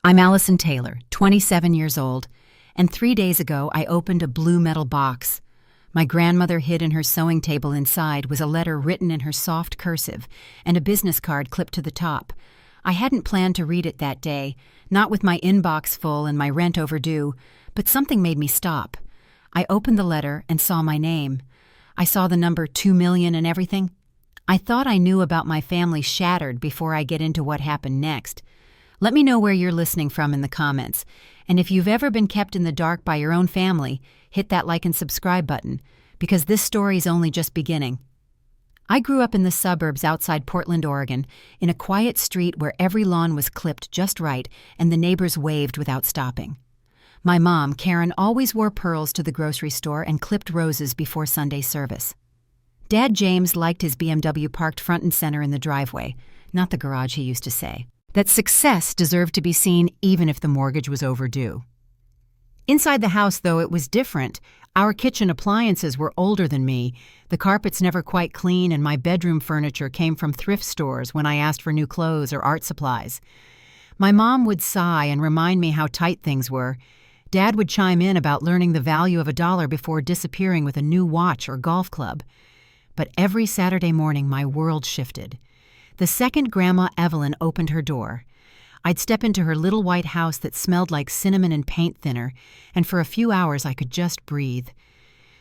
I'm Allison Taylor, 27 years old, and 3 days ago I opened a blue metal box. My grandmother hid in her sewing table inside was a letter written in her soft cursive and a business card clipped to the top. I hadn't planned to read it that day, not with my inbox full and my rent overdue, but something made me stop. I opened the letter and saw my name. I saw the number 2 million and everything. I thought I knew about my family shattered before I get into what happened next. Let me know where you're listening from in the comments. And if you've ever been kept in the dark by your own family, hit that like and subscribe button, because this story's only just beginning. I grew up in the suburbs outside Portland, Oregon, in a quiet street where every lawn was clipped just right and the neighbors waved without stopping. My mom, Karen, always wore pearls to the grocery store and clipped roses before Sunday service. Dad James liked his BMW parked front and center in the driveway, not the garage, he used to say. That success deserved to be seen even if the mortgage was overdue. Inside the house, though, it was different. Our kitchen appliances were older than me, the carpets never quite clean, and my bedroom furniture came from thrift stores when I asked for new clothes or art supplies. My mom would sigh and remind me how tight things were. Dad would chime in about learning the value of $1 before disappearing with a new watch or golf club. But every Saturday morning, my world shifted. The second Grandma Evelyn opened her door, I'd step into her little white house that smelled like cinnamon and paint thinner, and for a few hours I could just breathe.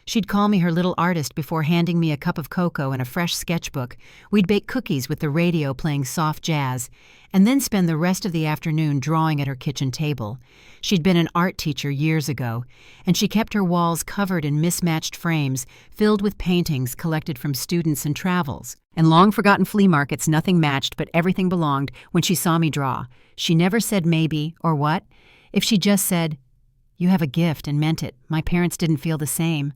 She'd call me her little artist before handing me a cup of cocoa and a fresh sketchbook. We'd bake cookies with the radio playing soft jazz, and then spend the rest of the afternoon drawing at her kitchen table. She'd been an art teacher years ago, and she kept her walls covered in mismatched frames filled with paintings collected from students and travels. And long-forgotten flea markets nothing matched but everything belonged when she saw me draw. She never said maybe or what. If she just said, "You have a gift," and meant it, my parents didn't feel the same.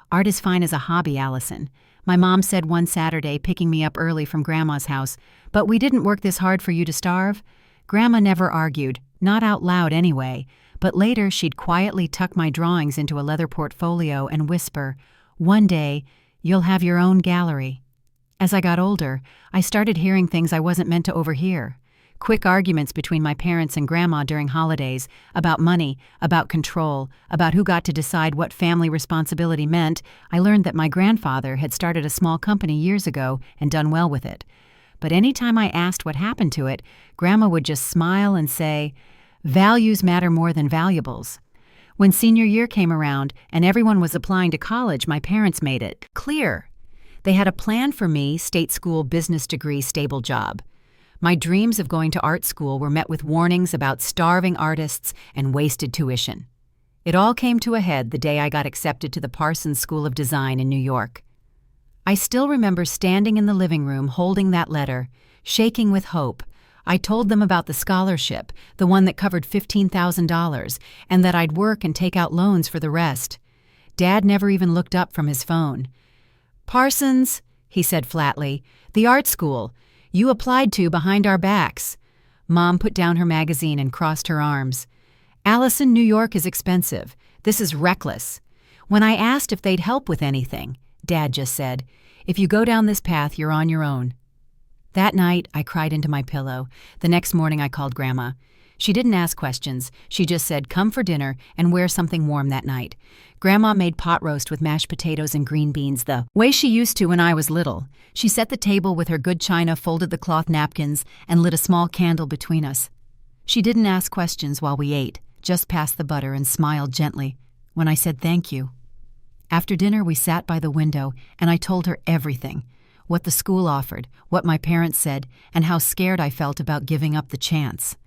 Art is fine as a hobby, Allison. My mom said one Saturday, picking me up early from Grandma's house, "But we didn't work this hard for you to starve." Grandma never argued, not out loud anyway, but later she'd quietly tuck my drawings into a leather portfolio and whisper, "One day, you'll have your own gallery." As I got older, I started hearing things I wasn't meant to overhear. Quick arguments between my parents and Grandma during holidays, about money, about control, about who got to decide what family responsibility meant. I learned that my grandfather had started a small company years ago and done well with it. But any time I asked what happened to it, Grandma would just smile and say, "Values matter more than valuables." When senior year came around and everyone was applying to college, my parents made it clear. They had a plan for me, state school, business degree, stable job. My dreams of going to art school were met with warnings about starving artists and wasted tuition. It all came to a head the day I got accepted to the Parsons School of Design in New York. I still remember standing in the living room holding that letter, shaking with hope. I told them about the scholarship, the one that covered $15,000, and that I'd work and take out loans for the rest. Dad never even looked up from his phone. "Parsons," he said flatly, "the art school. You applied to behind our backs." Mom put down her magazine and crossed her arms. "Allison, New York is expensive. This is reckless." When I asked if they'd help with anything, Dad just said, "If you go down this path, you're on your own." That night, I cried into my pillow. The next morning, I called Grandma. She didn't ask questions. She just said, "Come for dinner and wear something warm that night." Grandma made pot roast with mashed potatoes and green beans the way she used to when I was little. She set the table with her good china, folded the cloth napkins, and lit a small candle between us. She didn't ask questions while we ate, just passed the butter and smiled gently when I said thank you. After dinner, we sat by the window, and I told her everything, what the school offered, what my parents said, and how scared I felt about giving up the chance.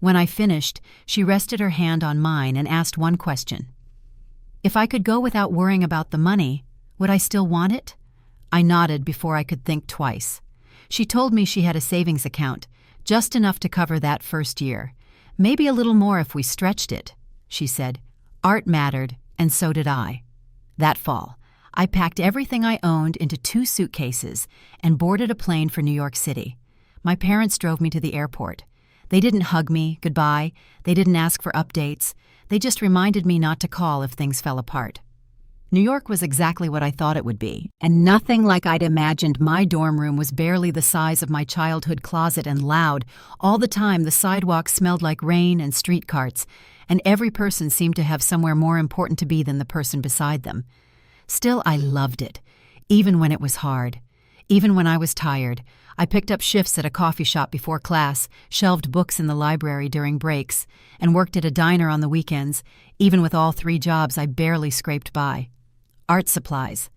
When I finished, she rested her hand on mine and asked one question. If I could go without worrying about the money, would I still want it? I nodded before I could think twice. She told me she had a savings account, just enough to cover that first year. Maybe a little more if we stretched it, she said. Art mattered, and so did I. That fall, I packed everything I owned into 2 suitcases and boarded a plane for New York City. My parents drove me to the airport. They didn't hug me goodbye. They didn't ask for updates. They just reminded me not to call if things fell apart. New York was exactly what I thought it would be, and nothing like I'd imagined. My dorm room was barely the size of my childhood closet and loud. All the time, the sidewalk smelled like rain and street carts, and every person seemed to have somewhere more important to be than the person beside them. Still, I loved it, even when it was hard. Even when I was tired, I picked up shifts at a coffee shop before class, shelved books in the library during breaks, and worked at a diner on the weekends. Even with all 3 jobs, I barely scraped by. Art supplies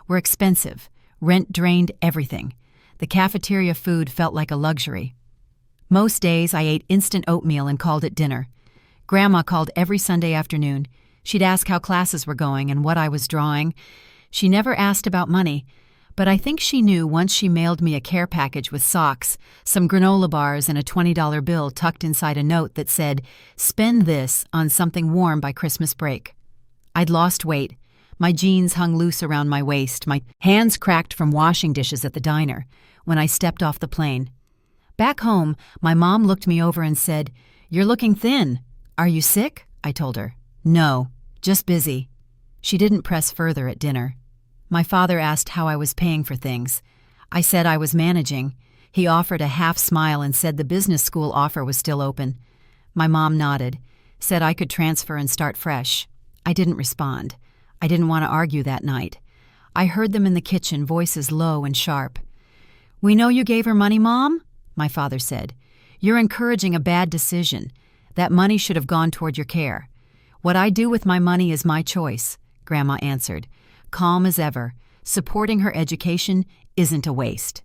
were expensive. Rent drained everything. The cafeteria food felt like a luxury. Most days, I ate instant oatmeal and called it dinner. Grandma called every Sunday afternoon. She'd ask how classes were going and what I was drawing. She never asked about money, but I think she knew once she mailed me a care package with socks, some granola bars, and a $20 bill tucked inside a note that said, "Spend this on something warm by Christmas break." I'd lost weight. My jeans hung loose around my waist, my hands cracked from washing dishes at the diner when I stepped off the plane. Back home, my mom looked me over and said, "You're looking thin. Are you sick?" I told her. "No, just busy." She didn't press further at dinner. My father asked how I was paying for things. I said I was managing. He offered a half smile and said the business school offer was still open. My mom nodded, said I could transfer and start fresh. I didn't respond. I didn't want to argue that night. I heard them in the kitchen, voices low and sharp. "We know you gave her money, Mom," my father said. "You're encouraging a bad decision. That money should have gone toward your care." "What I do with my money is my choice," Grandma answered, calm as ever. Supporting her education isn't a waste.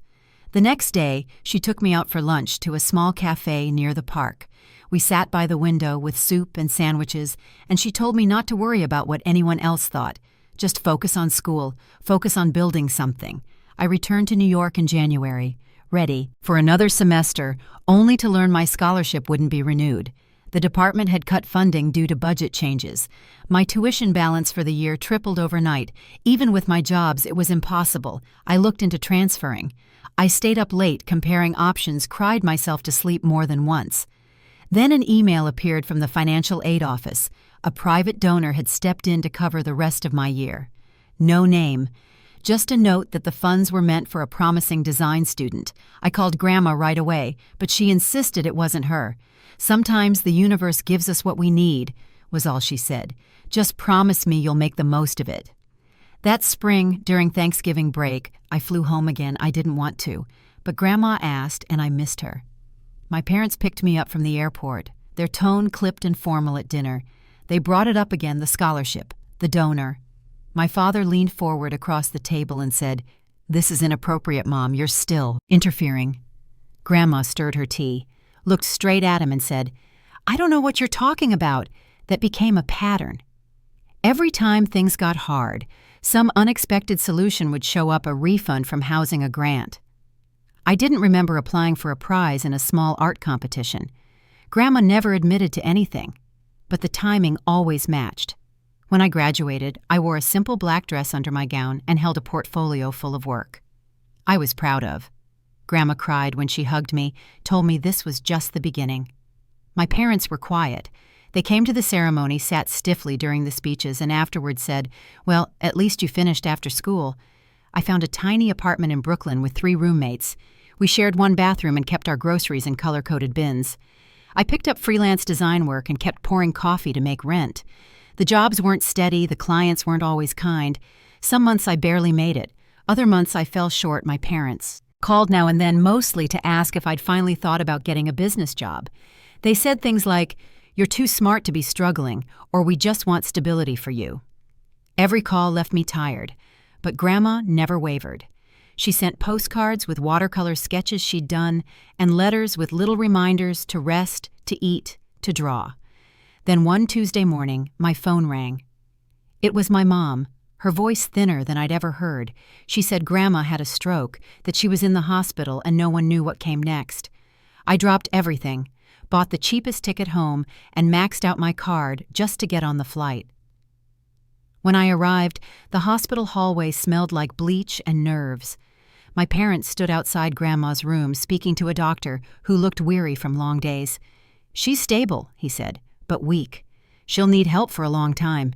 The next day, she took me out for lunch to a small cafe near the park. We sat by the window with soup and sandwiches, and she told me not to worry about what anyone else thought. Just focus on school, focus on building something. I returned to New York in January, ready for another semester, only to learn my scholarship wouldn't be renewed. The department had cut funding due to budget changes. My tuition balance for the year tripled overnight. Even with my jobs, it was impossible. I looked into transferring. I stayed up late comparing options, cried myself to sleep more than once. Then an email appeared from the financial aid office. A private donor had stepped in to cover the rest of my year. No name. Just a note that the funds were meant for a promising design student. I called Grandma right away, but she insisted it wasn't her. "Sometimes the universe gives us what we need," was all she said. "Just promise me you'll make the most of it." That spring, during Thanksgiving break, I flew home again. I didn't want to, but Grandma asked, and I missed her. My parents picked me up from the airport, their tone clipped and formal at dinner. They brought it up again, the scholarship, the donor. My father leaned forward across the table and said, "This is inappropriate, Mom. You're still interfering." Grandma stirred her tea, looked straight at him and said, "I don't know what you're talking about." That became a pattern. Every time things got hard, some unexpected solution would show up, a refund from housing, a grant. I didn't remember applying for a prize in a small art competition. Grandma never admitted to anything, but the timing always matched. When I graduated, I wore a simple black dress under my gown and held a portfolio full of work I was proud of. Grandma cried when she hugged me, told me this was just the beginning. My parents were quiet. They came to the ceremony, sat stiffly during the speeches, and afterwards said, "Well, at least you finished after school." I found a tiny apartment in Brooklyn with 3 roommates. We shared one bathroom and kept our groceries in color-coded bins. I picked up freelance design work and kept pouring coffee to make rent. The jobs weren't steady, the clients weren't always kind. Some months I barely made it. Other months I fell short. My parents called now and then, mostly to ask if I'd finally thought about getting a business job. They said things like, "You're too smart to be struggling," or "We just want stability for you." Every call left me tired, but Grandma never wavered. She sent postcards with watercolor sketches she'd done and letters with little reminders to rest, to eat, to draw. Then one Tuesday morning, my phone rang. It was my mom, her voice thinner than I'd ever heard. She said Grandma had a stroke, that she was in the hospital and no one knew what came next. I dropped everything, bought the cheapest ticket home, and maxed out my card just to get on the flight. When I arrived, the hospital hallway smelled like bleach and nerves. My parents stood outside Grandma's room speaking to a doctor who looked weary from long days. "She's stable," he said, "but weak. She'll need help for a long time."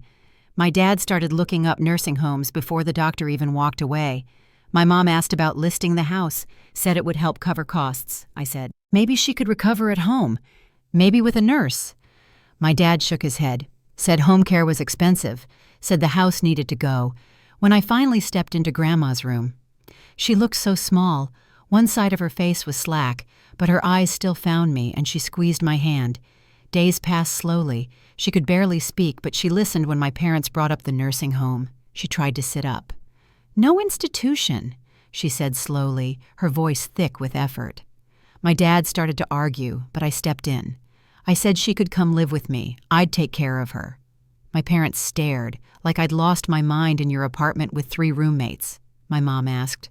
My dad started looking up nursing homes before the doctor even walked away. My mom asked about listing the house, said it would help cover costs. I said, maybe she could recover at home, maybe with a nurse. My dad shook his head, said home care was expensive, said the house needed to go. When I finally stepped into Grandma's room, she looked so small. One side of her face was slack, but her eyes still found me, and she squeezed my hand. Days passed slowly. She could barely speak, but she listened when my parents brought up the nursing home. She tried to sit up. "No institution," she said slowly, her voice thick with effort. My dad started to argue, but I stepped in. I said she could come live with me. I'd take care of her. My parents stared, like I'd lost my mind in your apartment with 3 roommates. My mom asked.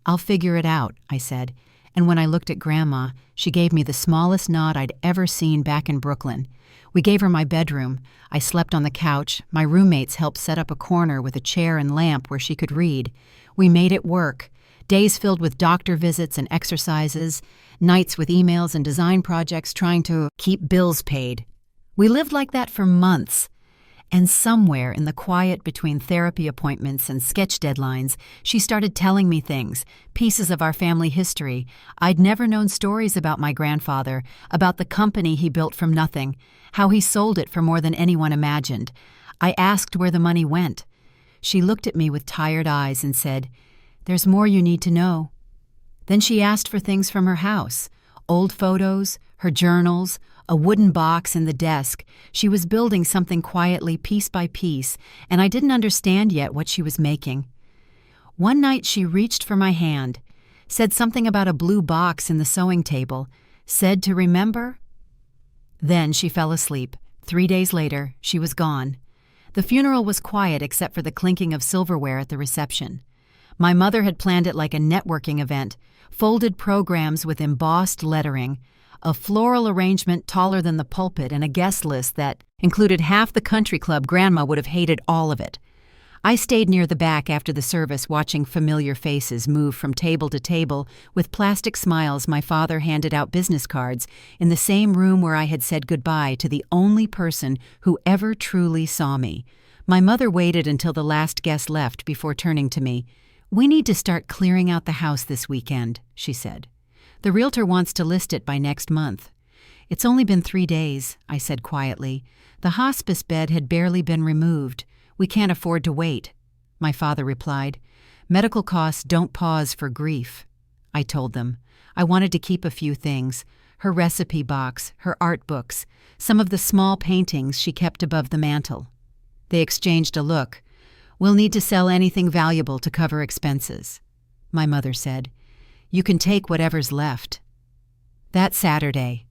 "I'll figure it out," I said, and when I looked at Grandma, she gave me the smallest nod I'd ever seen back in Brooklyn. We gave her my bedroom. I slept on the couch. My roommates helped set up a corner with a chair and lamp where she could read. We made it work. Days filled with doctor visits and exercises, nights with emails and design projects trying to keep bills paid. We lived like that for months. And somewhere in the quiet between therapy appointments and sketch deadlines, she started telling me things, pieces of our family history. I'd never known stories about my grandfather, about the company he built from nothing, how he sold it for more than anyone imagined. I asked where the money went. She looked at me with tired eyes and said, "There's more you need to know." Then she asked for things from her house, old photos, her journals, a wooden box in the desk. She was building something quietly, piece by piece, and I didn't understand yet what she was making. One night she reached for my hand, said something about a blue box in the sewing table, said to remember. Then she fell asleep. 3 days later, she was gone. The funeral was quiet except for the clinking of silverware at the reception. My mother had planned it like a networking event, folded programs with embossed lettering, a floral arrangement taller than the pulpit, and a guest list that included half the country club. Grandma would have hated all of it. I stayed near the back after the service, watching familiar faces move from table to table. With plastic smiles, my father handed out business cards in the same room where I had said goodbye to the only person who ever truly saw me. My mother waited until the last guest left before turning to me. "We need to start clearing out the house this weekend," she said. "The realtor wants to list it by next month." "It's only been 3 days," I said quietly. "The hospice bed had barely been removed. We can't afford to wait." My father replied, "Medical costs don't pause for grief." I told them. I wanted to keep a few things: her recipe box, her art books, some of the small paintings she kept above the mantel. They exchanged a look. "We'll need to sell anything valuable to cover expenses." My mother said, "You can take whatever's left." That Saturday,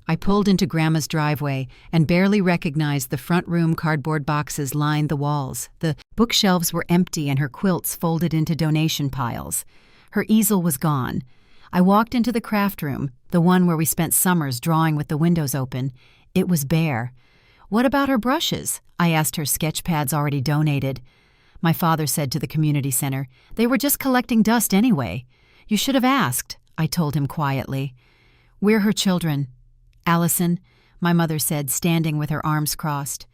I pulled into Grandma's driveway and barely recognized the front room. Cardboard boxes lined the walls. The bookshelves were empty and her quilts folded into donation piles. Her easel was gone. I walked into the craft room, the one where we spent summers drawing with the windows open. It was bare. "What about her brushes?" I asked her. "Sketch pads already donated." My father said to the community center, "They were just collecting dust anyway." "You should have asked," I told him quietly. "We're her children." "Allison," my mother said, standing with her arms crossed,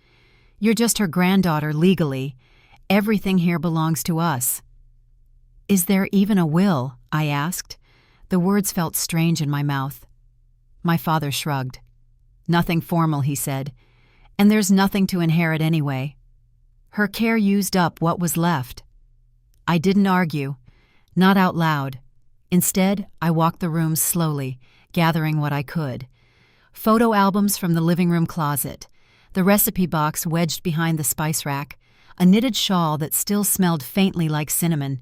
"you're just her granddaughter legally. Everything here belongs to us." "Is there even a will?" I asked. The words felt strange in my mouth. My father shrugged. "Nothing formal," he said, "and there's nothing to inherit anyway. Her care used up what was left." I didn't argue, not out loud. Instead, I walked the room slowly, gathering what I could. Photo albums from the living room closet, the recipe box wedged behind the spice rack, a knitted shawl that still smelled faintly like cinnamon.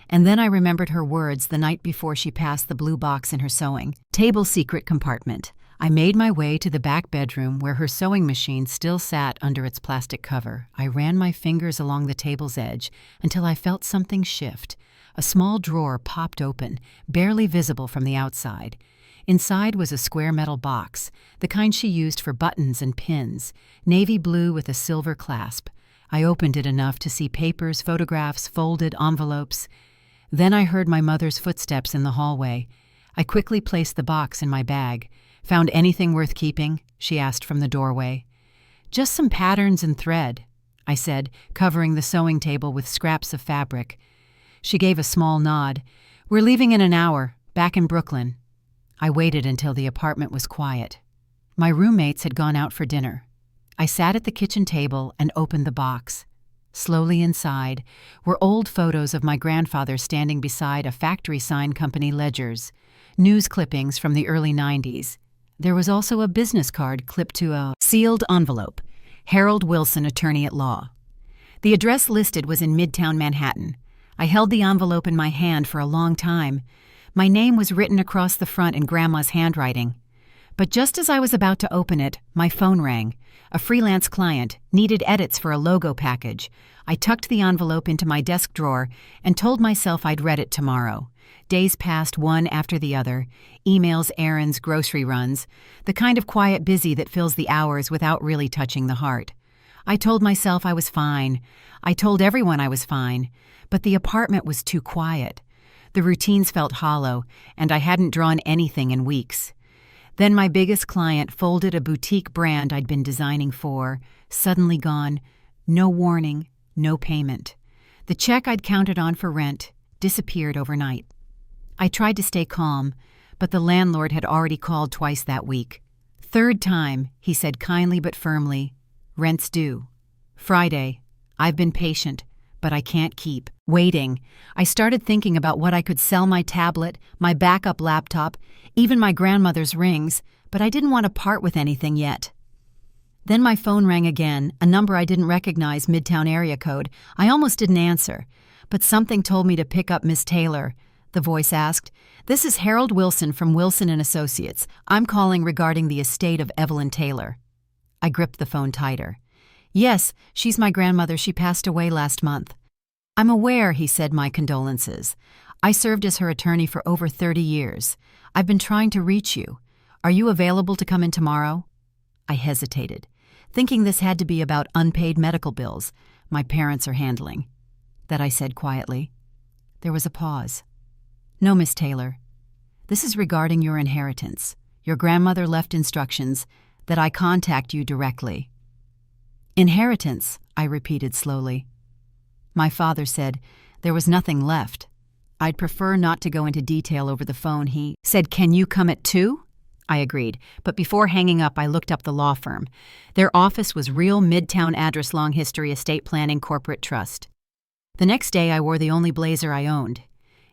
And then I remembered her words the night before she passed the blue box in her sewing table secret compartment. I made my way to the back bedroom where her sewing machine still sat under its plastic cover. I ran my fingers along the table's edge until I felt something shift. A small drawer popped open, barely visible from the outside. Inside was a square metal box, the kind she used for buttons and pins, navy blue with a silver clasp. I opened it enough to see papers, photographs, folded envelopes. Then I heard my mother's footsteps in the hallway. I quickly placed the box in my bag. "Found anything worth keeping?" she asked from the doorway. "Just some patterns and thread." I said, covering the sewing table with scraps of fabric. She gave a small nod. "We're leaving in an hour, back in Brooklyn." I waited until the apartment was quiet. My roommates had gone out for dinner. I sat at the kitchen table and opened the box. Slowly inside were old photos of my grandfather standing beside a factory sign company ledgers, news clippings from the early 90s. There was also a business card clipped to a sealed envelope, Harold Wilson, attorney at law. The address listed was in Midtown Manhattan. I held the envelope in my hand for a long time. My name was written across the front in Grandma's handwriting. But just as I was about to open it, my phone rang. A freelance client needed edits for a logo package. I tucked the envelope into my desk drawer and told myself I'd read it tomorrow. Days passed one after the other. Emails, errands, grocery runs. The kind of quiet busy that fills the hours without really touching the heart. I told myself I was fine. I told everyone I was fine. But the apartment was too quiet. The routines felt hollow, and I hadn't drawn anything in weeks. Then my biggest client folded a boutique brand I'd been designing for, suddenly gone. No warning, no payment. The check I'd counted on for rent disappeared overnight. I tried to stay calm, but the landlord had already called twice that week. Third time, he said kindly but firmly, "Rent's due. Friday. I've been patient, but I can't keep waiting." I started thinking about what I could sell: my tablet, my backup laptop, even my grandmother's rings, but I didn't want to part with anything yet. Then my phone rang again, a number I didn't recognize, Midtown area code. I almost didn't answer, but something told me to pick up. "Miss Taylor," the voice asked. "This is Harold Wilson from Wilson & Associates. I'm calling regarding the estate of Evelyn Taylor." I gripped the phone tighter. "Yes, she's my grandmother. She passed away last month." "I'm aware," he said. "My condolences. I served as her attorney for over 30 years. I've been trying to reach you. Are you available to come in tomorrow?" I hesitated, thinking this had to be about unpaid medical bills my parents are handling. That I said quietly. There was a pause. "No, Miss Taylor. This is regarding your inheritance. Your grandmother left instructions that I contact you directly." "Inheritance," I repeated slowly. My father said there was nothing left. "I'd prefer not to go into detail over the phone," he said. "Can you come at 2? I agreed, but before hanging up I looked up the law firm. Their office was Real Midtown Address, Long History, Estate Planning, Corporate Trust. The next day I wore the only blazer I owned,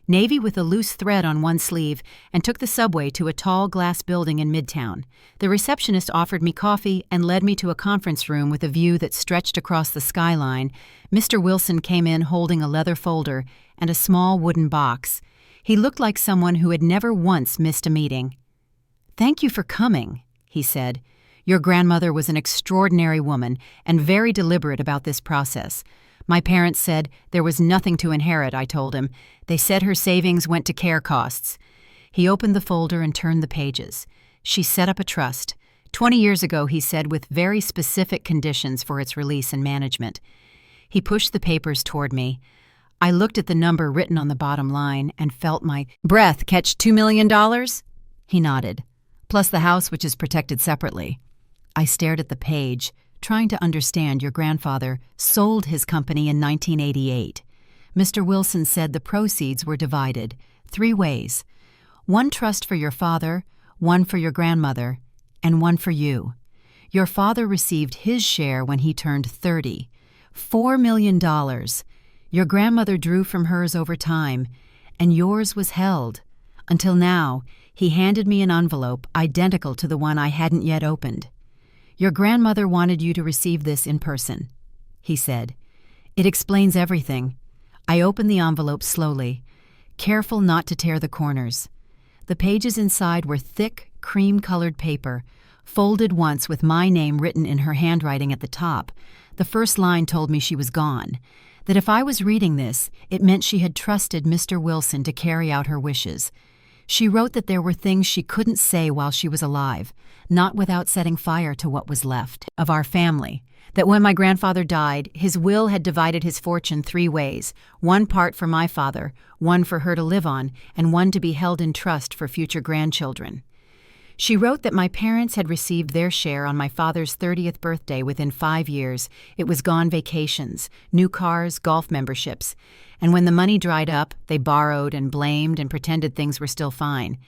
navy with a loose thread on one sleeve, and took the subway to a tall glass building in Midtown. The receptionist offered me coffee and led me to a conference room with a view that stretched across the skyline. Mr. Wilson came in holding a leather folder and a small wooden box. He looked like someone who had never once missed a meeting. "Thank you for coming," he said. "Your grandmother was an extraordinary woman and very deliberate about this process. My parents said there was nothing to inherit," I told him. "They said her savings went to care costs." He opened the folder and turned the pages. "She set up a trust. 20 years ago," he said, "with very specific conditions for its release and management." He pushed the papers toward me. I looked at the number written on the bottom line and felt my breath catch. $2 million? He nodded. "Plus the house, which is protected separately." I stared at the page, trying to understand. "Your grandfather sold his company in 1988. Mr. Wilson said the proceeds were divided 3 ways. 1 trust for your father, 1 for your grandmother, and 1 for you. Your father received his share when he turned 30. $4 million. Your grandmother drew from hers over time, and yours was held. Until now." He handed me an envelope identical to the one I hadn't yet opened. "Your grandmother wanted you to receive this in person," he said. "It explains everything." I opened the envelope slowly, careful not to tear the corners. The pages inside were thick, cream-colored paper, folded once with my name written in her handwriting at the top. The first line told me she was gone, that if I was reading this, it meant she had trusted Mr. Wilson to carry out her wishes. She wrote that there were things she couldn't say while she was alive, not without setting fire to what was left of our family. That when my grandfather died, his will had divided his fortune 3 ways, 1 part for my father, 1 for her to live on, and 1 to be held in trust for future grandchildren. She wrote that my parents had received their share on my father's 30th birthday within 5 years. It was gone vacations, new cars, golf memberships. And when the money dried up, they borrowed and blamed and pretended things were still fine.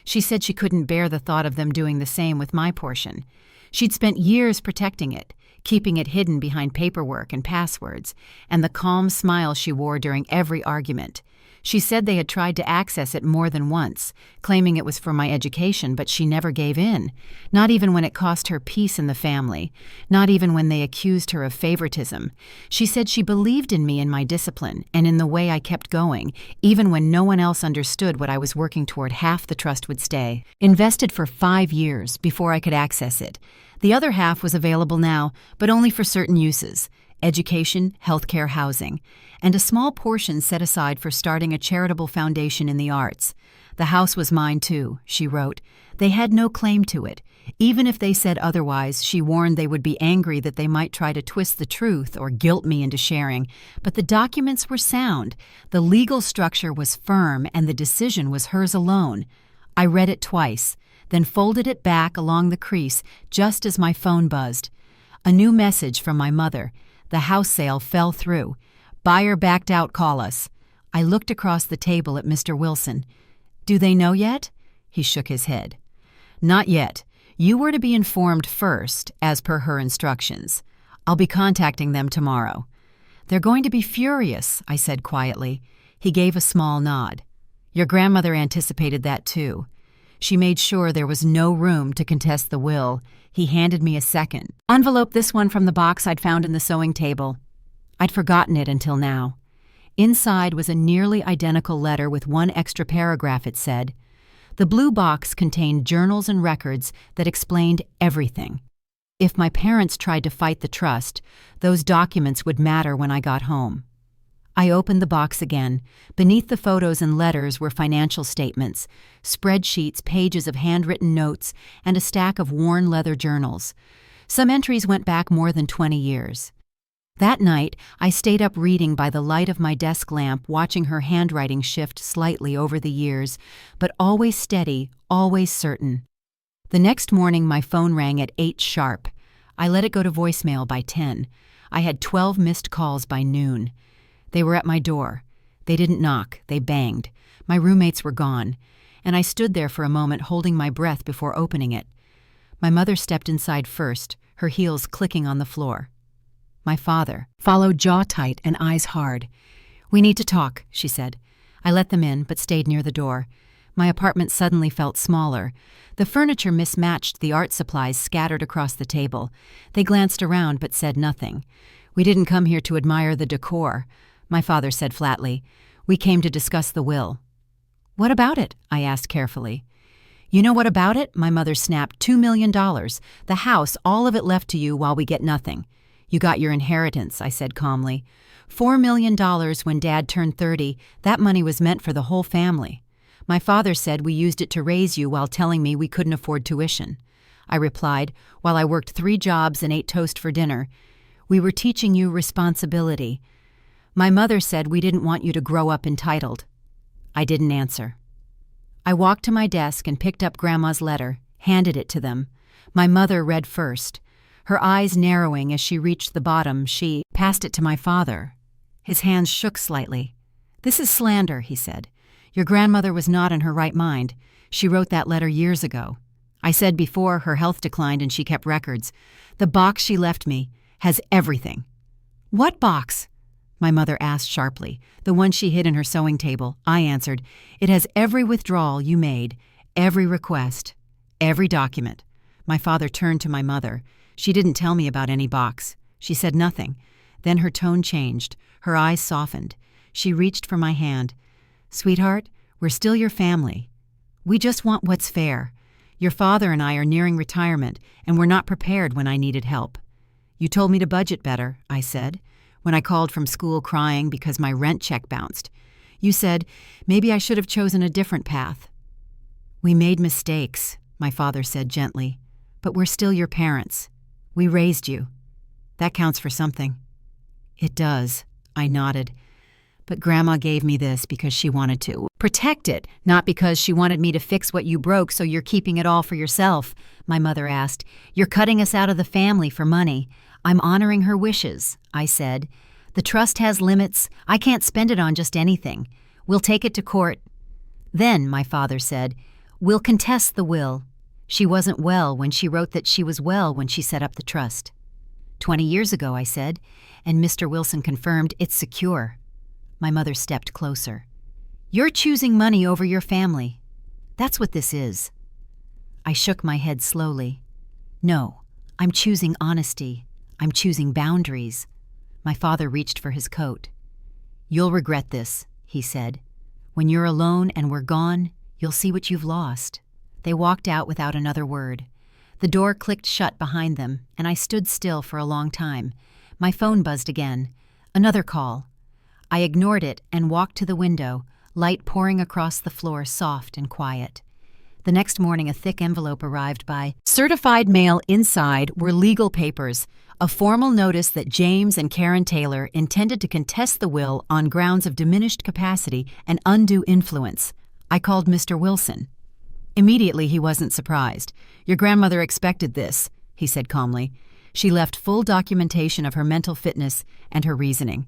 She said she couldn't bear the thought of them doing the same with my portion. She'd spent years protecting it, keeping it hidden behind paperwork and passwords, and the calm smile she wore during every argument. She said they had tried to access it more than once, claiming it was for my education, but she never gave in. Not even when it cost her peace in the family. Not even when they accused her of favoritism. She said she believed in me and my discipline, and in the way I kept going, even when no one else understood what I was working toward. Half the trust would stay. Invested for 5 years before I could access it. The other half was available now, but only for certain uses. Education, healthcare, housing, and a small portion set aside for starting a charitable foundation in the arts. The house was mine too, she wrote. They had no claim to it. Even if they said otherwise, she warned they would be angry that they might try to twist the truth or guilt me into sharing. But the documents were sound, the legal structure was firm, and the decision was hers alone. I read it twice, then folded it back along the crease just as my phone buzzed. A new message from my mother. The house sale fell through. Buyer backed out, call us. I looked across the table at Mr. Wilson. Do they know yet? He shook his head. Not yet. You were to be informed first, as per her instructions. I'll be contacting them tomorrow. They're going to be furious, I said quietly. He gave a small nod. Your grandmother anticipated that too. She made sure there was no room to contest the will. He handed me a second. Envelope this one from the box I'd found in the sewing table. I'd forgotten it until now. Inside was a nearly identical letter with one extra paragraph. It said, the blue box contained journals and records that explained everything. If my parents tried to fight the trust, those documents would matter when I got home. I opened the box again. Beneath the photos and letters were financial statements, spreadsheets, pages of handwritten notes, and a stack of worn leather journals. Some entries went back more than 20 years. That night, I stayed up reading by the light of my desk lamp, watching her handwriting shift slightly over the years, but always steady, always certain. The next morning, my phone rang at 8 sharp. I let it go to voicemail by 10. I had 12 missed calls by noon. They were at my door. They didn't knock, they banged. My roommates were gone, and I stood there for a moment holding my breath before opening it. My mother stepped inside first, her heels clicking on the floor. My father followed, jaw tight and eyes hard. We need to talk, she said. I let them in, but stayed near the door. My apartment suddenly felt smaller. The furniture mismatched the art supplies scattered across the table. They glanced around but said nothing. We didn't come here to admire the decor, my father said flatly. We came to discuss the will. What about it? I asked carefully. You know what about it? My mother snapped. $2 million. The house, all of it left to you while we get nothing. You got your inheritance, I said calmly. $4 million when Dad turned 30. That money was meant for the whole family. My father said we used it to raise you while telling me we couldn't afford tuition. I replied, while I worked 3 jobs and ate toast for dinner. We were teaching you responsibility. My mother said we didn't want you to grow up entitled. I didn't answer. I walked to my desk and picked up Grandma's letter, handed it to them. My mother read first. Her eyes narrowing as she reached the bottom, she passed it to my father. His hands shook slightly. This is slander, he said. Your grandmother was not in her right mind. She wrote that letter years ago. I said before her health declined and she kept records. The box she left me has everything. What box? My mother asked sharply. The one she hid in her sewing table. I answered, it has every withdrawal you made, every request, every document. My father turned to my mother. She didn't tell me about any box. She said nothing. Then her tone changed. Her eyes softened. She reached for my hand. Sweetheart, we're still your family. We just want what's fair. Your father and I are nearing retirement, and we're not prepared when I needed help. You told me to budget better, I said, when I called from school crying because my rent check bounced. You said, maybe I should have chosen a different path. We made mistakes, my father said gently, but we're still your parents. We raised you. That counts for something. It does, I nodded. But Grandma gave me this because she wanted to. Protect it, not because she wanted me to fix what you broke so you're keeping it all for yourself, my mother asked. You're cutting us out of the family for money. I'm honoring her wishes, I said. The trust has limits. I can't spend it on just anything. We'll take it to court. Then, my father said, we'll contest the will. She wasn't well when she wrote that she was well when she set up the trust. 20 years ago, I said, and Mr. Wilson confirmed it's secure. My mother stepped closer. You're choosing money over your family. That's what this is. I shook my head slowly. No, I'm choosing honesty. I'm choosing boundaries. My father reached for his coat. You'll regret this, he said. When you're alone and we're gone, you'll see what you've lost. They walked out without another word. The door clicked shut behind them, and I stood still for a long time. My phone buzzed again. Another call. I ignored it and walked to the window, light pouring across the floor, soft and quiet. The next morning, a thick envelope arrived by certified mail. Inside were legal papers, a formal notice that James and Karen Taylor intended to contest the will on grounds of diminished capacity and undue influence. I called Mr. Wilson. Immediately, he wasn't surprised. Your grandmother expected this, he said calmly. She left full documentation of her mental fitness and her reasoning.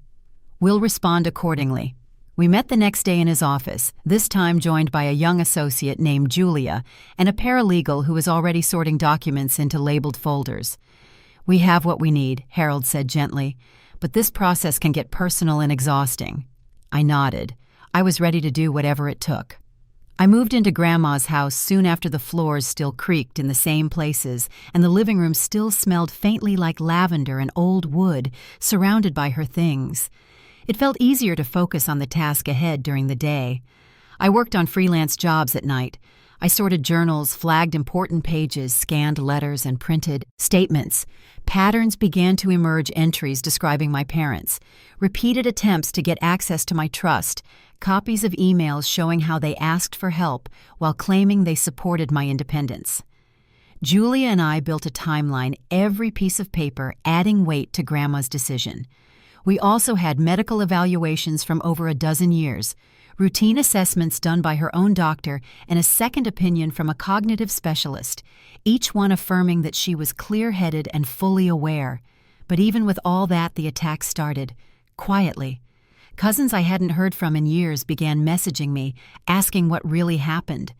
We'll respond accordingly. We met the next day in his office, this time joined by a young associate named Julia and a paralegal who was already sorting documents into labeled folders. We have what we need, Harold said gently, but this process can get personal and exhausting. I nodded. I was ready to do whatever it took. I moved into Grandma's house soon after the floors still creaked in the same places, and the living room still smelled faintly like lavender and old wood, surrounded by her things. It felt easier to focus on the task ahead during the day. I worked on freelance jobs at night. I sorted journals, flagged important pages, scanned letters, and printed statements. Patterns began to emerge, entries describing my parents, repeated attempts to get access to my trust, copies of emails showing how they asked for help while claiming they supported my independence. Julia and I built a timeline, every piece of paper adding weight to Grandma's decision. We also had medical evaluations from over a dozen years, routine assessments done by her own doctor, and a second opinion from a cognitive specialist, each one affirming that she was clear-headed and fully aware. But even with all that, the attack started, quietly. Cousins I hadn't heard from in years began messaging me, asking what really happened.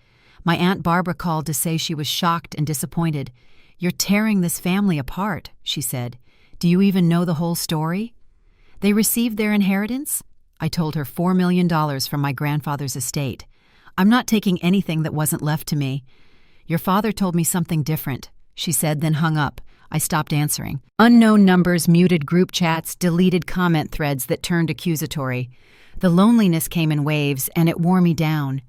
My Aunt Barbara called to say she was shocked and disappointed. "You're tearing this family apart," she said. "Do you even know the whole story?" They received their inheritance? I told her $4 million from my grandfather's estate. I'm not taking anything that wasn't left to me. Your father told me something different, she said, then hung up. I stopped answering. Unknown numbers muted group chats, deleted comment threads that turned accusatory. The loneliness came in waves, and it wore me down.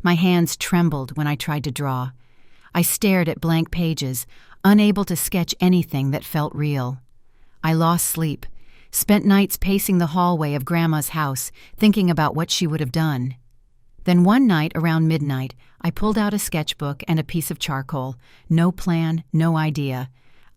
My hands trembled when I tried to draw. I stared at blank pages, unable to sketch anything that felt real. I lost sleep, spent nights pacing the hallway of Grandma's house, thinking about what she would have done. Then one night around midnight, I pulled out a sketchbook and a piece of charcoal. No plan, no idea.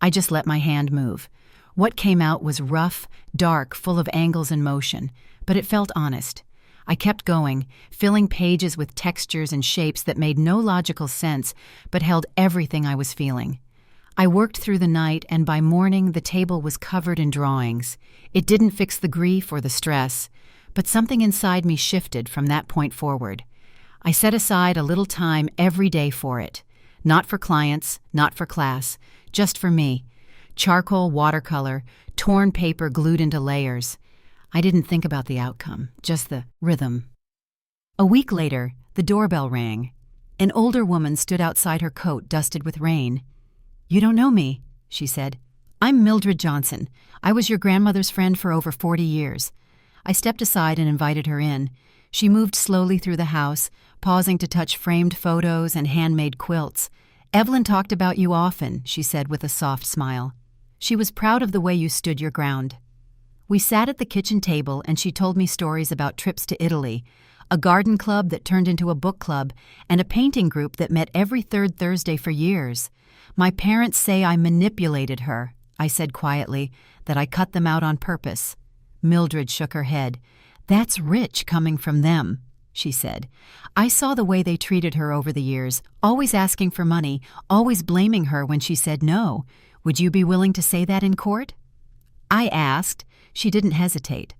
I just let my hand move. What came out was rough, dark, full of angles and motion, but it felt honest. I kept going, filling pages with textures and shapes that made no logical sense, but held everything I was feeling. I worked through the night, and by morning the table was covered in drawings. It didn't fix the grief or the stress, but something inside me shifted from that point forward. I set aside a little time every day for it. Not for clients, not for class, just for me. Charcoal, watercolor, torn paper glued into layers. I didn't think about the outcome, just the rhythm. A week later, the doorbell rang. An older woman stood outside her coat dusted with rain. "You don't know me," she said. "I'm Mildred Johnson. I was your grandmother's friend for over 40 years. I stepped aside and invited her in. She moved slowly through the house, pausing to touch framed photos and handmade quilts. "Evelyn talked about you often," she said with a soft smile. "She was proud of the way you stood your ground." We sat at the kitchen table, and she told me stories about trips to Italy, a garden club that turned into a book club, and a painting group that met every third Thursday for years. "My parents say I manipulated her," I said quietly, "that I cut them out on purpose." Mildred shook her head. "That's rich coming from them," she said. "I saw the way they treated her over the years, always asking for money, always blaming her when she said no. Would you be willing to say that in court?" I asked. She didn't hesitate.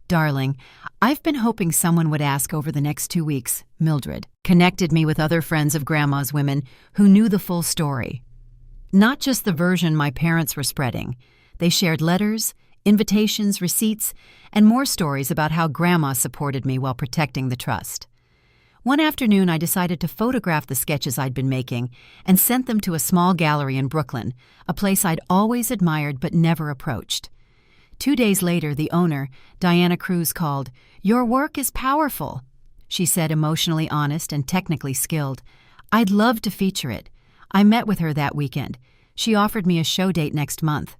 "Darling, I've been hoping someone would ask over the next 2 weeks," Mildred connected me with other friends of Grandma's women who knew the full story. Not just the version my parents were spreading. They shared letters, invitations, receipts, and more stories about how Grandma supported me while protecting the trust. One afternoon, I decided to photograph the sketches I'd been making and sent them to a small gallery in Brooklyn, a place I'd always admired but never approached. 2 days later, the owner, Diana Cruz, called. "Your work is powerful," she said, emotionally honest and technically skilled. "I'd love to feature it." I met with her that weekend. She offered me a show date next month.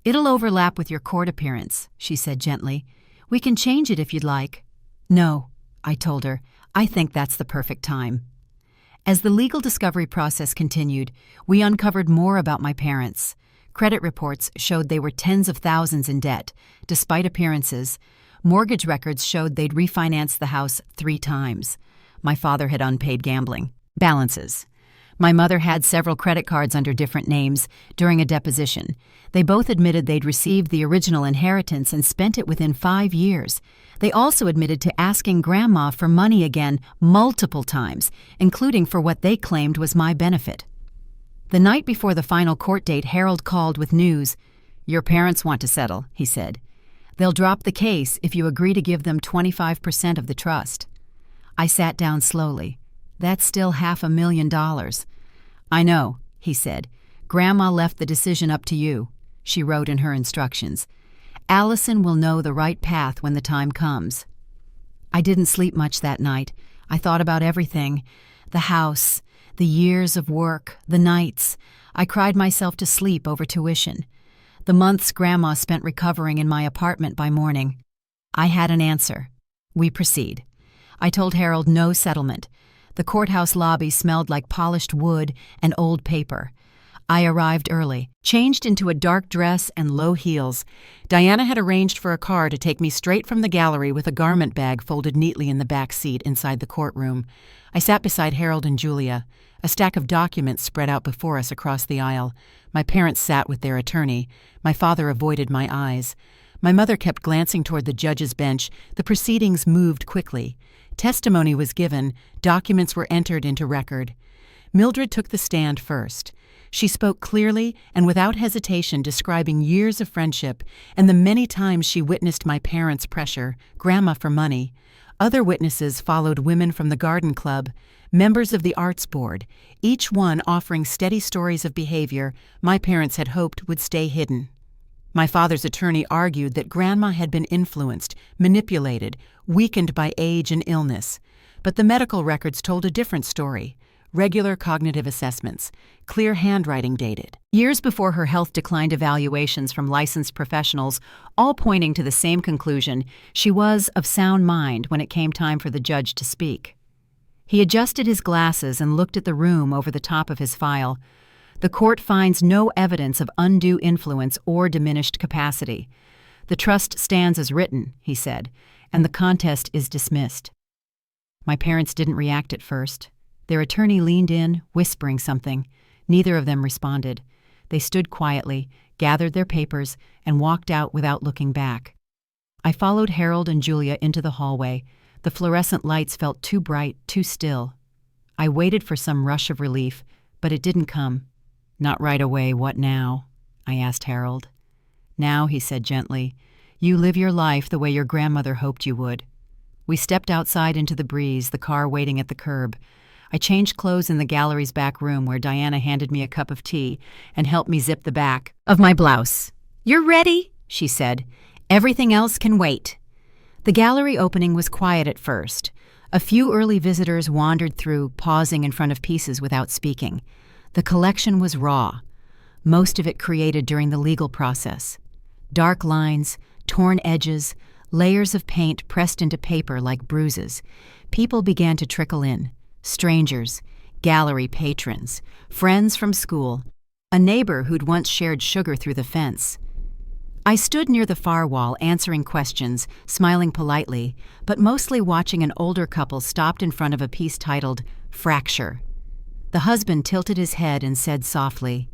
"It'll overlap with your court appearance," she said gently. "We can change it if you'd like." "No," I told her. "I think that's the perfect time." As the legal discovery process continued, we uncovered more about my parents. Credit reports showed they were tens of thousands in debt, despite appearances. Mortgage records showed they'd refinanced the house 3 times. My father had unpaid gambling balances. My mother had several credit cards under different names. During a deposition, they both admitted they'd received the original inheritance and spent it within 5 years. They also admitted to asking Grandma for money again multiple times, including for what they claimed was my benefit. The night before the final court date, Harold called with news. "Your parents want to settle," he said. "They'll drop the case if you agree to give them 25% of the trust." I sat down slowly. "That's still $500,000. "I know," he said. "Grandma left the decision up to you," she wrote in her instructions. "Allison will know the right path when the time comes." I didn't sleep much that night. I thought about everything. The house, the years of work, the nights. I cried myself to sleep over tuition. The months Grandma spent recovering in my apartment by morning. I had an answer. "We proceed." I told Harold no settlement. The courthouse lobby smelled like polished wood and old paper. I arrived early, changed into a dark dress and low heels. Diana had arranged for a car to take me straight from the gallery with a garment bag folded neatly in the back seat inside the courtroom. I sat beside Harold and Julia. A stack of documents spread out before us across the aisle. My parents sat with their attorney. My father avoided my eyes. My mother kept glancing toward the judge's bench. The proceedings moved quickly. Testimony was given. Documents were entered into record. Mildred took the stand first. She spoke clearly and without hesitation, describing years of friendship and the many times she witnessed my parents' pressure, Grandma for money. Other witnesses followed, women from the garden club, members of the arts board, each one offering steady stories of behavior my parents had hoped would stay hidden. My father's attorney argued that Grandma had been influenced, manipulated, weakened by age and illness. But the medical records told a different story. Regular cognitive assessments, clear handwriting dated. Years before her health declined, evaluations from licensed professionals, all pointing to the same conclusion: she was of sound mind when it came time for the judge to speak. He adjusted his glasses and looked at the room over the top of his file. "The court finds no evidence of undue influence or diminished capacity. The trust stands as written," he said, "and the contest is dismissed." My parents didn't react at first. Their attorney leaned in, whispering something. Neither of them responded. They stood quietly, gathered their papers, and walked out without looking back. I followed Harold and Julia into the hallway. The fluorescent lights felt too bright, too still. I waited for some rush of relief, but it didn't come. "Not right away, what now?" I asked Harold. "Now," he said gently, "you live your life the way your grandmother hoped you would." We stepped outside into the breeze, the car waiting at the curb. I changed clothes in the gallery's back room, where Diana handed me a cup of tea and helped me zip the back of my blouse. "You're ready," she said. "Everything else can wait." The gallery opening was quiet at first. A few early visitors wandered through, pausing in front of pieces without speaking. The collection was raw, most of it created during the legal process. Dark lines, torn edges, layers of paint pressed into paper like bruises. People began to trickle in. Strangers, gallery patrons, friends from school, a neighbor who'd once shared sugar through the fence. I stood near the far wall answering questions, smiling politely, but mostly watching an older couple stopped in front of a piece titled Fracture. The husband tilted his head and said softly,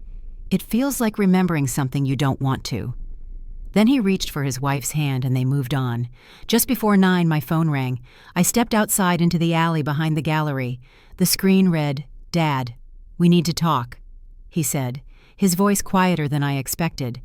"It feels like remembering something you don't want to." Then he reached for his wife's hand and they moved on. Just before 9, my phone rang. I stepped outside into the alley behind the gallery. The screen read, "Dad, we need to talk," he said, his voice quieter than I expected.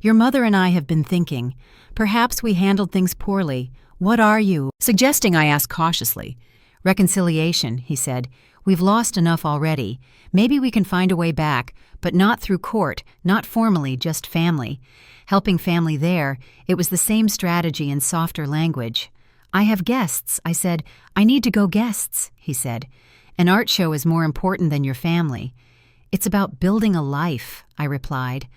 "Your mother and I have been thinking. Perhaps we handled things poorly. What are you suggesting?" I asked cautiously. "Reconciliation," he said. "We've lost enough already. Maybe we can find a way back, but not through court, not formally, just family. Helping family there, it was the same strategy in softer language." "I have guests," I said. "I need to go guests," he said. "An art show is more important than your family." "It's about building a life," I replied.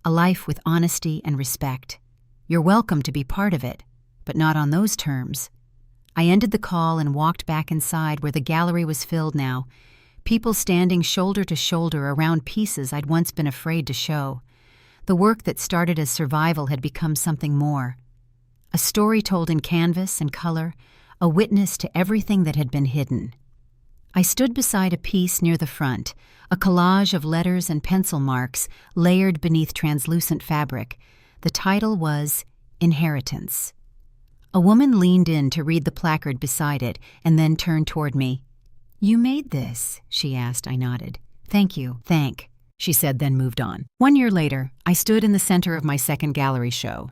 "A life with honesty and respect. You're welcome to be part of it, but not on those terms." I ended the call and walked back inside where the gallery was filled now, people standing shoulder to shoulder around pieces I'd once been afraid to show. The work that started as survival had become something more. A story told in canvas and color, a witness to everything that had been hidden. I stood beside a piece near the front, a collage of letters and pencil marks layered beneath translucent fabric. The title was Inheritance. A woman leaned in to read the placard beside it and then turned toward me. "You made this?" she asked. I nodded. "Thank you." "Thank," she said, then moved on. 1 year later, I stood in the center of my second gallery show.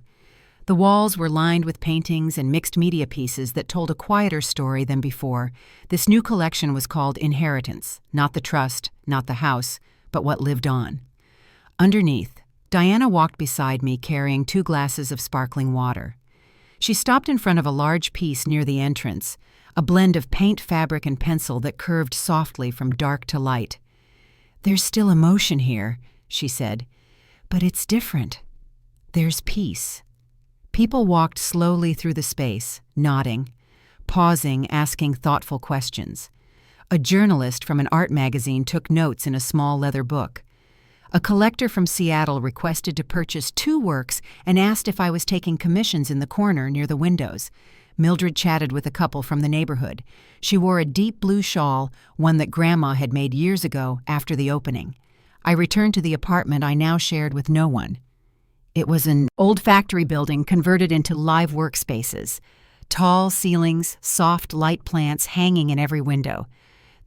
The walls were lined with paintings and mixed media pieces that told a quieter story than before. This new collection was called Inheritance, not the trust, not the house, but what lived on. Underneath, Diana walked beside me carrying 2 glasses of sparkling water. She stopped in front of a large piece near the entrance, a blend of paint, fabric, and pencil that curved softly from dark to light. "There's still emotion here," she said, "but it's different. There's peace." People walked slowly through the space, nodding, pausing, asking thoughtful questions. A journalist from an art magazine took notes in a small leather book. A collector from Seattle requested to purchase 2 works and asked if I was taking commissions in the corner near the windows. Mildred chatted with a couple from the neighborhood. She wore a deep blue shawl, one that Grandma had made years ago after the opening. I returned to the apartment I now shared with no one. It was an old factory building converted into live workspaces. Tall ceilings, soft light plants hanging in every window.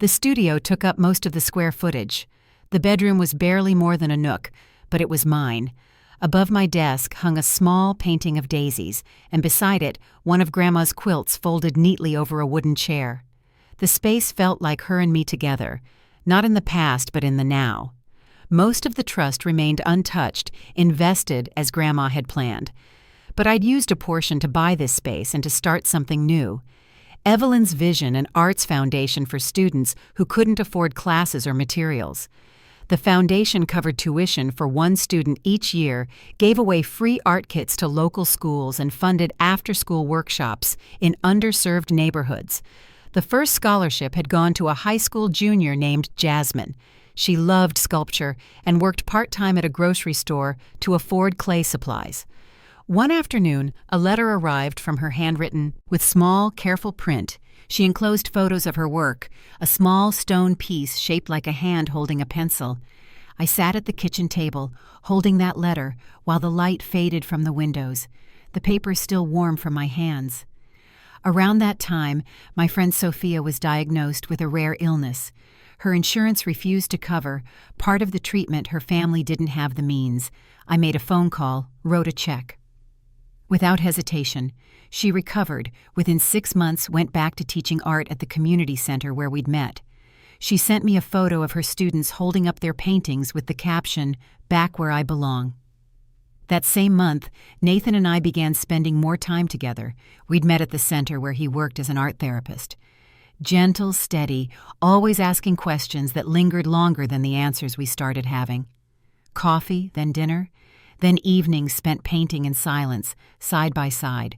The studio took up most of the square footage. The bedroom was barely more than a nook, but it was mine. Above my desk hung a small painting of daisies, and beside it, one of Grandma's quilts folded neatly over a wooden chair. The space felt like her and me together, not in the past but in the now. Most of the trust remained untouched, invested as Grandma had planned. But I'd used a portion to buy this space and to start something new. Evelyn's vision, an arts foundation for students who couldn't afford classes or materials. The foundation covered tuition for 1 student each year, gave away free art kits to local schools, and funded after-school workshops in underserved neighborhoods. The first scholarship had gone to a high school junior named Jasmine. She loved sculpture and worked part-time at a grocery store to afford clay supplies. One afternoon, a letter arrived from her handwritten, with small, careful print. She enclosed photos of her work, a small stone piece shaped like a hand holding a pencil. I sat at the kitchen table, holding that letter, while the light faded from the windows, the paper still warm from my hands. Around that time, my friend Sophia was diagnosed with a rare illness. Her insurance refused to cover part of the treatment. Her family didn't have the means. I made a phone call, wrote a check. Without hesitation, she recovered. Within 6 months, went back to teaching art at the community center where we'd met. She sent me a photo of her students holding up their paintings with the caption, "Back where I belong." That same month, Nathan and I began spending more time together. We'd met at the center where he worked as an art therapist. Gentle, steady, always asking questions that lingered longer than the answers we started having. Coffee, then dinner, then evenings spent painting in silence, side by side.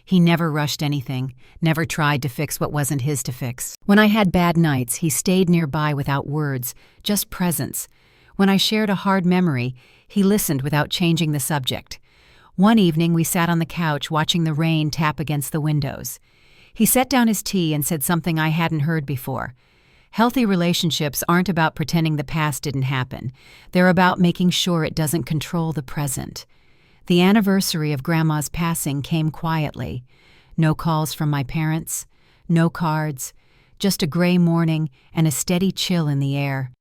He never rushed anything, never tried to fix what wasn't his to fix. When I had bad nights, he stayed nearby without words, just presence. When I shared a hard memory, he listened without changing the subject. One evening we sat on the couch watching the rain tap against the windows. He set down his tea and said something I hadn't heard before. Healthy relationships aren't about pretending the past didn't happen. They're about making sure it doesn't control the present. The anniversary of Grandma's passing came quietly. No calls from my parents, no cards, just a gray morning and a steady chill in the air.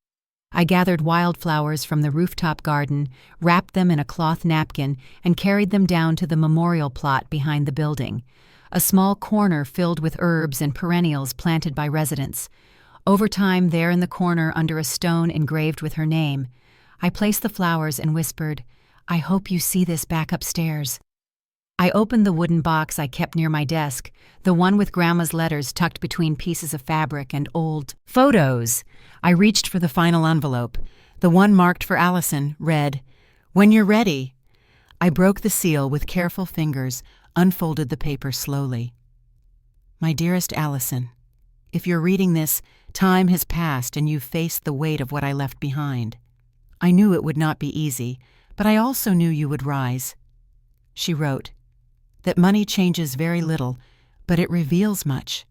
I gathered wildflowers from the rooftop garden, wrapped them in a cloth napkin, and carried them down to the memorial plot behind the building, a small corner filled with herbs and perennials planted by residents. Over time, there in the corner under a stone engraved with her name, I placed the flowers and whispered, "I hope you see this back upstairs." I opened the wooden box I kept near my desk, the one with Grandma's letters tucked between pieces of fabric and old photos. I reached for the final envelope. The one marked for Allison read, "When you're ready." I broke the seal with careful fingers, unfolded the paper slowly. "My dearest Allison, if you're reading this, time has passed and you've faced the weight of what I left behind. I knew it would not be easy, but I also knew you would rise." She wrote that money changes very little, but it reveals much.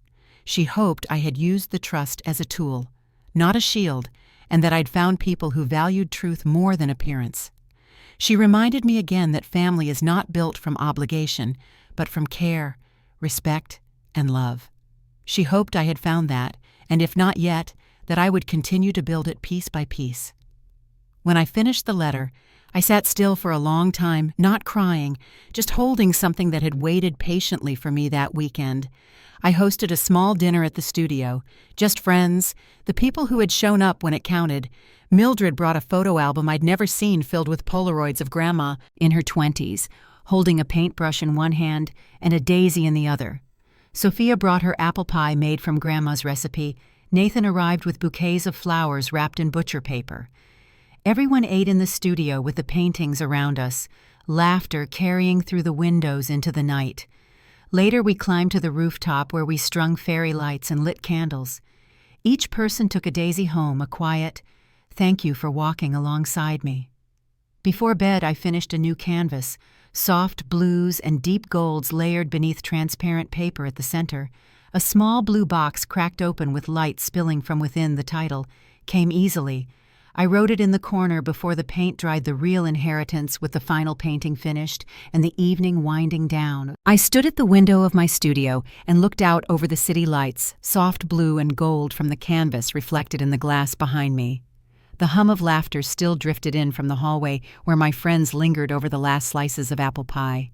She hoped I had used the trust as a tool, not a shield, and that I'd found people who valued truth more than appearance. She reminded me again that family is not built from obligation, but from care, respect, and love. She hoped I had found that, and if not yet, that I would continue to build it piece by piece. When I finished the letter, I sat still for a long time, not crying, just holding something that had waited patiently for me that weekend. I hosted a small dinner at the studio, just friends, the people who had shown up when it counted. Mildred brought a photo album I'd never seen filled with Polaroids of Grandma in her 20s, holding a paintbrush in one hand and a daisy in the other. Sophia brought her apple pie made from Grandma's recipe. Nathan arrived with bouquets of flowers wrapped in butcher paper. Everyone ate in the studio with the paintings around us, laughter carrying through the windows into the night. Later we climbed to the rooftop where we strung fairy lights and lit candles. Each person took a daisy home, a quiet, "Thank you for walking alongside me." Before bed I finished a new canvas, soft blues and deep golds layered beneath transparent paper at the center. A small blue box cracked open with light spilling from within. The title came easily. I wrote it in the corner before the paint dried, the real inheritance, with the final painting finished and the evening winding down. I stood at the window of my studio and looked out over the city lights, soft blue and gold from the canvas reflected in the glass behind me. The hum of laughter still drifted in from the hallway where my friends lingered over the last slices of apple pie.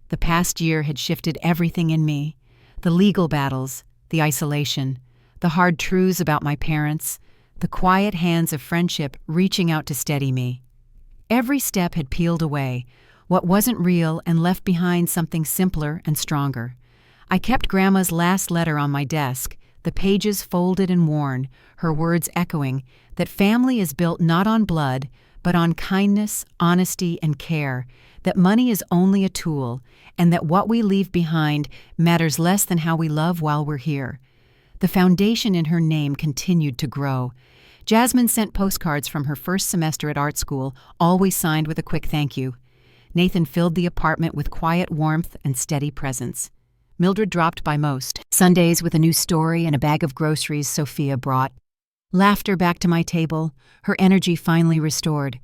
The past year had shifted everything in me. The legal battles, the isolation, the hard truths about my parents, the quiet hands of friendship reaching out to steady me. Every step had peeled away what wasn't real and left behind something simpler and stronger. I kept Grandma's last letter on my desk, the pages folded and worn, her words echoing that family is built not on blood, but on kindness, honesty, and care, that money is only a tool, and that what we leave behind matters less than how we love while we're here. The foundation in her name continued to grow. Jasmine sent postcards from her first semester at art school, always signed with a quick thank you. Nathan filled the apartment with quiet warmth and steady presence. Mildred dropped by most Sundays with a new story and a bag of groceries Sophia brought. Laughter back to my table, her energy finally restored.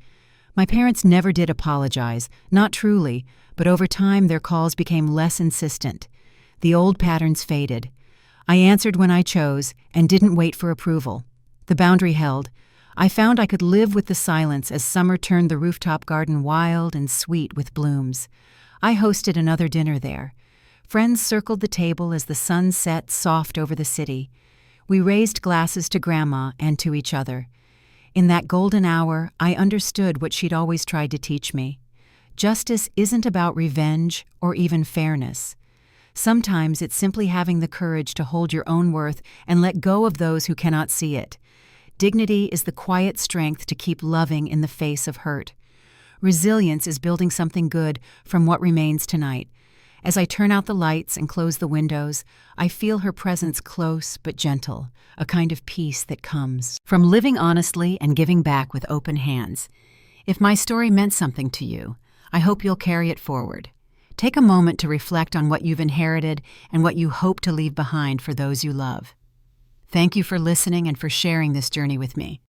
My parents never did apologize, not truly, but over time their calls became less insistent. The old patterns faded. I answered when I chose and didn't wait for approval. The boundary held. I found I could live with the silence as summer turned the rooftop garden wild and sweet with blooms. I hosted another dinner there. Friends circled the table as the sun set soft over the city. We raised glasses to Grandma and to each other. In that golden hour, I understood what she'd always tried to teach me. Justice isn't about revenge or even fairness. Sometimes it's simply having the courage to hold your own worth and let go of those who cannot see it. Dignity is the quiet strength to keep loving in the face of hurt. Resilience is building something good from what remains tonight. As I turn out the lights and close the windows, I feel her presence close but gentle, a kind of peace that comes from living honestly and giving back with open hands. If my story meant something to you, I hope you'll carry it forward. Take a moment to reflect on what you've inherited and what you hope to leave behind for those you love. Thank you for listening and for sharing this journey with me.